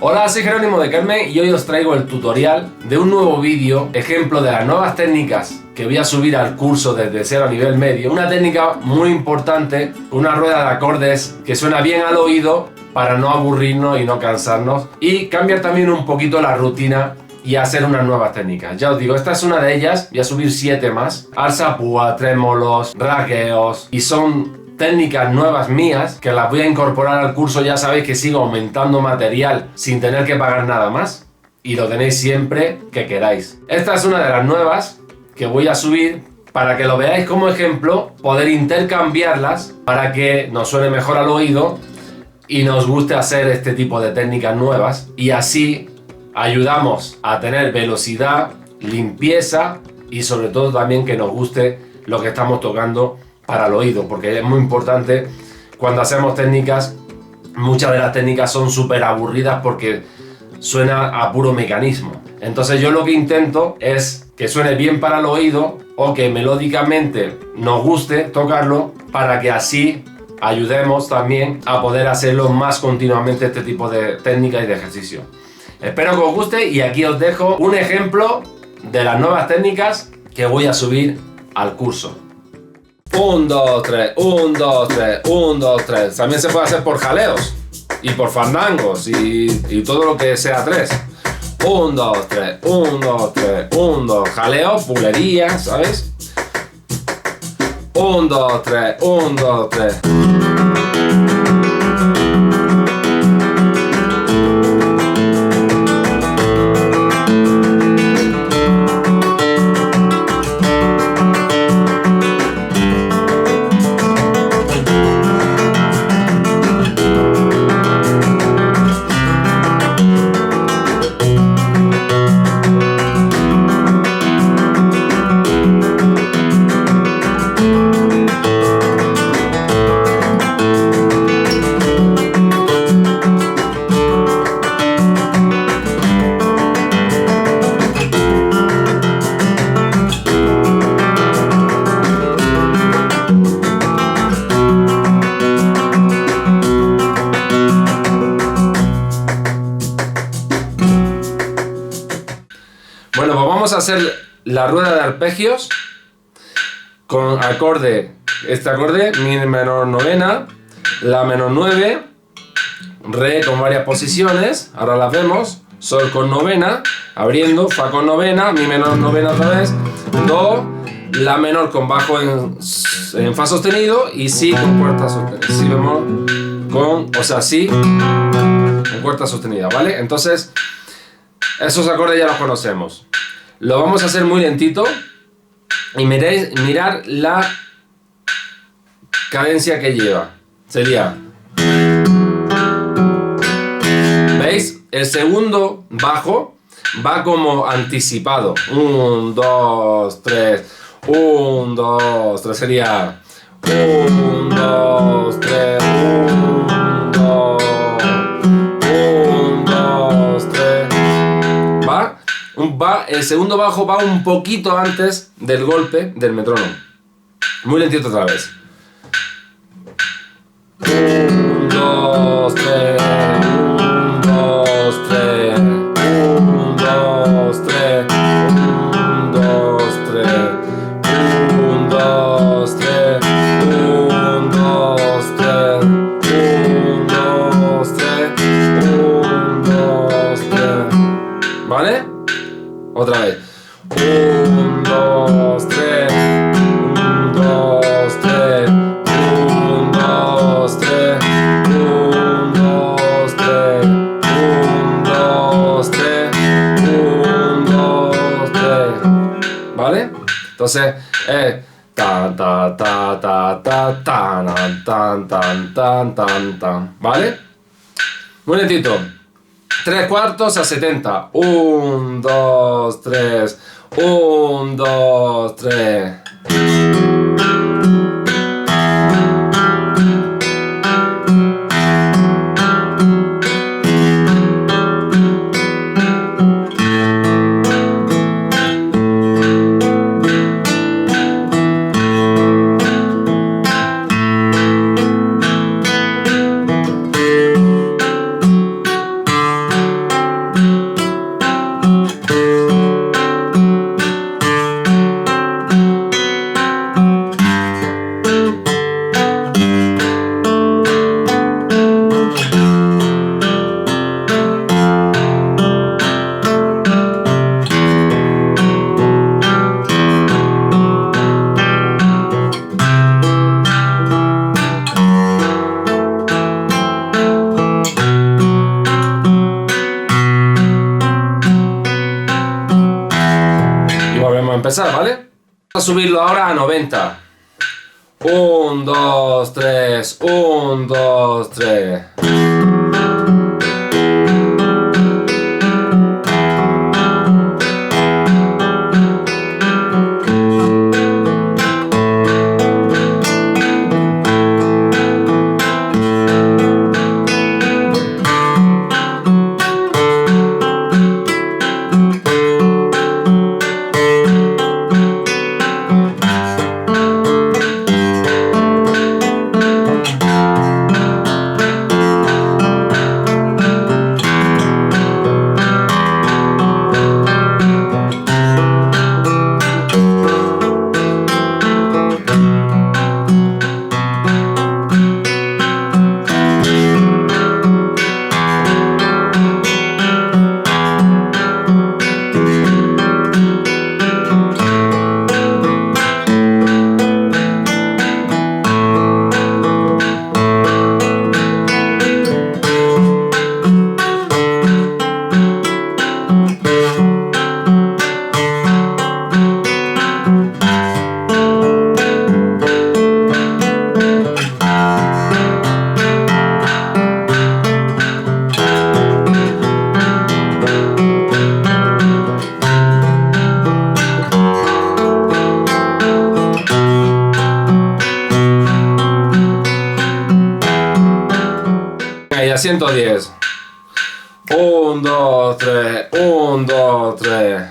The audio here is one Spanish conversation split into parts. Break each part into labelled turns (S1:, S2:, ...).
S1: Hola, soy Jerónimo de Carmen y hoy os traigo el tutorial de un nuevo vídeo, ejemplo de las nuevas técnicas que voy a subir al curso desde cero a nivel medio. Una técnica muy importante, una rueda de acordes que suena bien al oído para no aburrirnos y no cansarnos, y cambiar también un poquito la rutina y hacer unas nuevas técnicas. Ya os digo, esta es una de ellas, voy a subir 7 más: alzapúa, trémolos, rasgueos, y son técnicas nuevas mías que las voy a incorporar al curso. Ya sabéis que sigo aumentando material sin tener que pagar nada más y lo tenéis siempre que queráis. Esta es una de las nuevas que voy a subir para que lo veáis como ejemplo, poder intercambiarlas para que nos suene mejor al oído y nos guste hacer este tipo de técnicas nuevas, y así ayudamos a tener velocidad, limpieza y sobre todo también que nos guste lo que estamos tocando para el oído, porque es muy importante cuando hacemos técnicas. Muchas de las técnicas son súper aburridas porque suena a puro mecanismo. Entonces yo lo que intento es que suene bien para el oído o que melódicamente nos guste tocarlo, para que así ayudemos también a poder hacerlo más continuamente, este tipo de técnicas y de ejercicio. Espero que os guste y aquí os dejo un ejemplo de las nuevas técnicas que voy a subir al curso. 1, 2, 3, 1, 2, 3, 1, 2, 3. También se puede hacer por jaleos y por fandangos y todo lo que sea 3. 1, 2, 3, 1, 2, 3, 1, 2. Jaleo, pulería, ¿sabes? 1, 2, 3, 1, 2, 3. Bueno, pues vamos a hacer la rueda de arpegios con acorde, este acorde, mi menor novena, la menor 9, re con varias posiciones, ahora las vemos, sol con novena, abriendo, fa con novena, mi menor novena otra vez, do, la menor con bajo en fa sostenido y si con cuarta sostenida, si bemol con, o sea, si con cuarta sostenida, ¿vale? Entonces, esos acordes ya los conocemos. Lo vamos a hacer muy lentito y mirad la cadencia que lleva. Sería, ¿veis? El segundo bajo va como anticipado. 1, 2, 3. 1, 2, 3. Sería 1, 2, 3. 1, 2. 1, 2, 3. El segundo bajo va un poquito antes del golpe del metrónomo. Muy lentito otra vez. 1, 2, 3. 1, 2, 3. 1, 2, 3. 1, 2, 3. 1, 2, 3. 1, 2, 3. 1, 2, 3. 1, 2, 3. ¿Vale? Otra vez. 1, 2, 3. 1, 2, 3. 1, 2, 3. 1, 2, 3. 1, 2, 3. 1, 2, 3. ¿Vale? Entonces, ta ta ta ta ta tan tan tan tan tan tan. ¿Vale? Muy lentito. 3/4 a 70. 1, 2, 3. 1, 2, 3. empezar, ¿vale? Vamos a subirlo ahora a 90. 1, 2, 3, 1, 2, 3. Y a 110. 1, 2, 3, 1, 2, 3.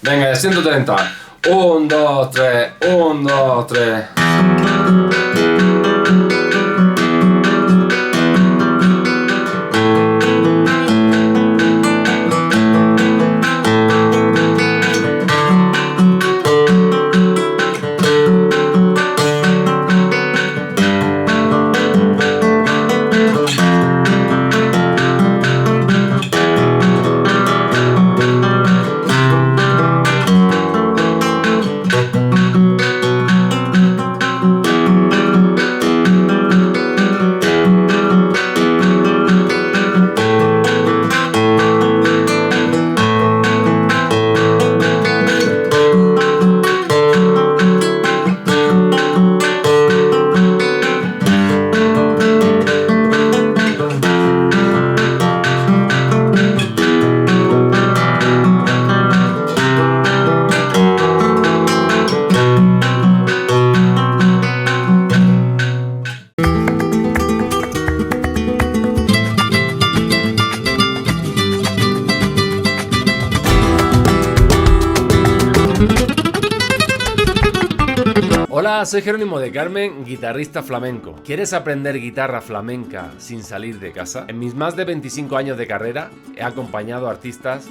S1: Venga, 130. 1, 2, 3, 1, 2, 3. Hola, soy Jerónimo de Carmen, guitarrista flamenco. ¿Quieres aprender guitarra flamenca sin salir de casa? En mis más de 25 años de carrera he acompañado a artistas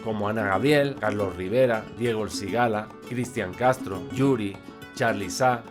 S1: como Ana Gabriel, Carlos Rivera, Diego El Cigala, Cristian Castro, Yuri, Charly Sá.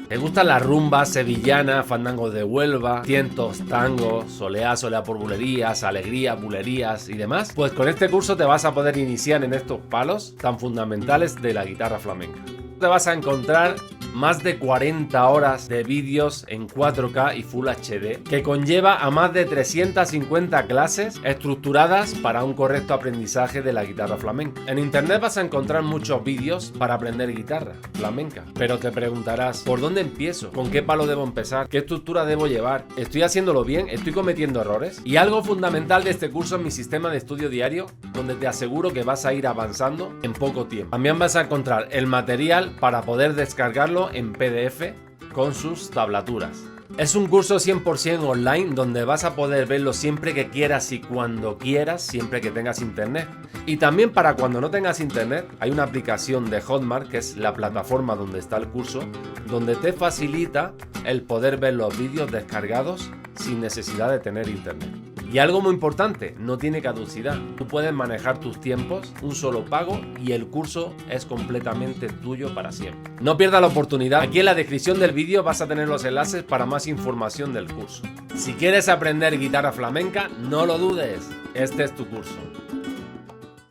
S1: ¿Te gustan las rumbas sevillanas, fandangos de Huelva, cientos, tangos, soleá, soleá por bulerías, alegría, bulerías y demás? Pues con este curso te vas a poder iniciar en estos palos tan fundamentales de la guitarra flamenca. Te vas a encontrar más de 40 horas de vídeos en 4K y Full HD, que conlleva a más de 350 clases estructuradas para un correcto aprendizaje de la guitarra flamenca. En internet vas a encontrar muchos vídeos para aprender guitarra flamenca, pero te preguntarás, ¿por dónde empiezo? ¿Con qué palo debo empezar? ¿Qué estructura debo llevar? ¿Estoy haciéndolo bien? ¿Estoy cometiendo errores? Y algo fundamental de este curso es mi sistema de estudio diario, donde te aseguro que vas a ir avanzando en poco tiempo. También vas a encontrar el material para poder descargarlo en PDF con sus tablaturas. Es un curso 100% online donde vas a poder verlo siempre que quieras y cuando quieras, siempre que tengas internet. Y también para cuando no tengas internet, hay una aplicación de Hotmart, que es la plataforma donde está el curso, donde te facilita el poder ver los vídeos descargados sin necesidad de tener internet. Y algo muy importante, no tiene caducidad. Tú puedes manejar tus tiempos, un solo pago y el curso es completamente tuyo para siempre. No pierdas la oportunidad. Aquí en la descripción del vídeo vas a tener los enlaces para más información del curso. Si quieres aprender guitarra flamenca, no lo dudes. Este es tu curso.